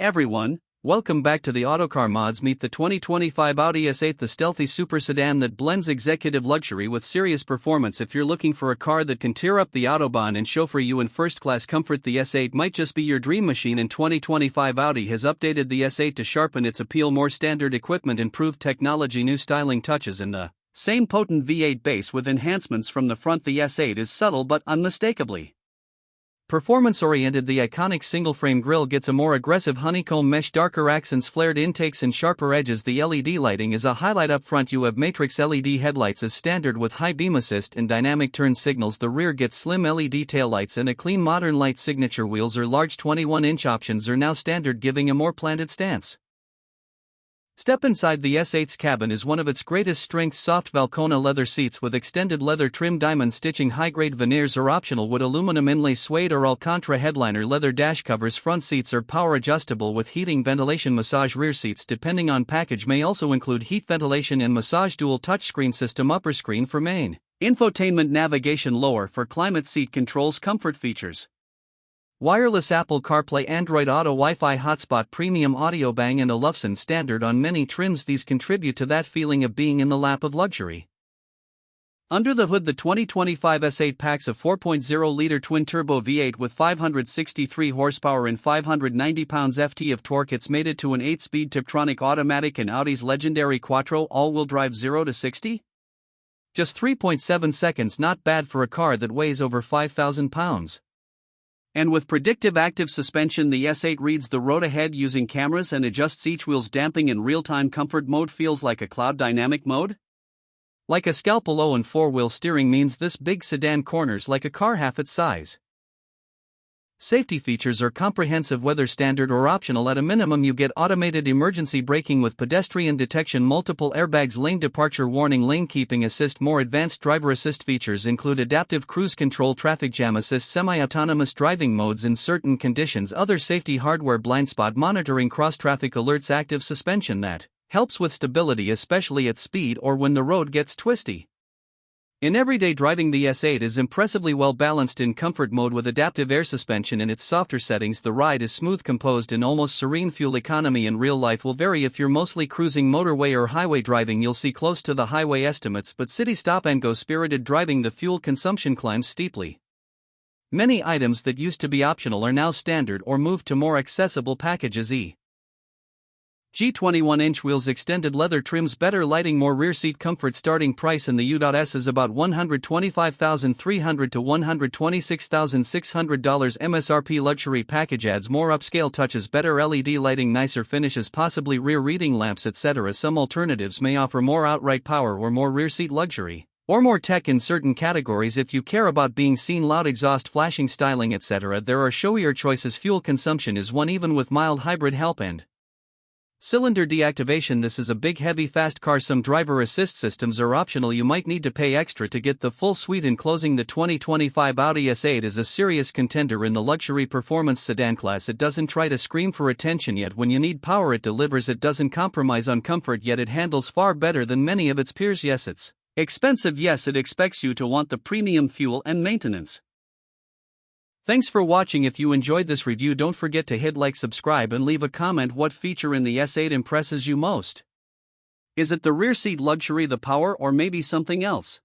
everyone, welcome back to the Autocar Mods. Meet the 2025 Audi S8, the stealthy super sedan that blends executive luxury with serious performance. If you're looking for a car that can tear up the Autobahn and chauffeur you in first-class comfort, the S8 might just be your dream machine. In 2025, Audi has updated the S8 to sharpen its appeal. More standard equipment, improved technology, new styling touches, and the same potent V8 base with enhancements from the front. The S8 is subtle but unmistakably performance-oriented. The iconic single-frame grille gets a more aggressive honeycomb mesh, darker accents, flared intakes, and sharper edges. The LED lighting is a highlight up front. You have matrix LED headlights as standard with high beam assist and dynamic turn signals. The rear gets slim LED taillights and a clean modern light signature. Wheels are large 21-inch. Options are now standard, giving a more planted stance. Step inside the S8's cabin is one of its greatest strengths. Soft Valcona leather seats with extended leather trim, diamond stitching, high-grade veneers are optional. Wood, aluminum inlay, suede or Alcantara headliner, leather dash covers. Front seats are power adjustable with heating, ventilation, massage. Rear seats, depending on package, may also include heat, ventilation and massage. Dual touchscreen system, upper screen for main infotainment, navigation, lower for climate, seat controls. Comfort features: wireless Apple CarPlay, Android Auto, Wi-Fi hotspot, premium audio, Bang & Olufsen standard on many trims. These contribute to that feeling of being in the lap of luxury. Under the hood, the 2025 S8 packs a 4.0-liter twin-turbo V8 with 563 horsepower and 590 pounds-ft of torque. It's mated to an 8-speed Tiptronic automatic and Audi's legendary Quattro all-wheel drive 0 to 60? Just 3.7 seconds. Not bad for a car that weighs over 5,000 pounds. And with predictive active suspension, the S8 reads the road ahead using cameras and adjusts each wheel's damping in real-time. Comfort mode feels like a cloud. Dynamic mode, like a scalpel. Low and four-wheel steering means this big sedan corners like a car half its size. Safety features are comprehensive, whether standard or optional. At a minimum, you get automated emergency braking with pedestrian detection, multiple airbags, lane departure warning, lane keeping assist. More advanced driver assist features include adaptive cruise control, traffic jam assist, semi-autonomous driving modes in certain conditions. Other safety hardware: blind spot monitoring, cross-traffic alerts, active suspension that helps with stability, especially at speed or when the road gets twisty. In everyday driving, the S8 is impressively well balanced. In comfort mode with adaptive air suspension in its softer settings, the ride is smooth, composed and almost serene. Fuel economy in real life will vary. If you're mostly cruising, motorway or highway driving, you'll see close to the highway estimates, but city stop and go spirited driving, the fuel consumption climbs steeply. Many items that used to be optional are now standard or moved to more accessible packages, e.g. 21-inch wheels, extended leather trims, better lighting, more rear seat comfort. Starting price in the U.S. is about $125,300 to $126,600. MSRP luxury package adds more upscale touches, better LED lighting, nicer finishes, possibly rear reading lamps, etc. Some alternatives may offer more outright power or more rear seat luxury, or more tech in certain categories. If you care about being seen, loud exhaust, flashing styling, etc., there are showier choices. Fuel consumption is one, even with mild hybrid help and cylinder deactivation. This is a big, heavy, fast car. Some driver assist systems are optional. You might need to pay extra to get the full suite. In closing, the 2025 Audi S8 is a serious contender in the luxury performance sedan class. It doesn't try to scream for attention, yet when you need power it delivers. It doesn't compromise on comfort, yet it handles far better than many of its peers. Yes, it's expensive. Yes, it expects you to want the premium fuel and maintenance. Thanks for watching. If you enjoyed this review, don't forget to hit like, subscribe and leave a comment. What feature in the S8 impresses you most? Is it the rear seat luxury, the power, or maybe something else?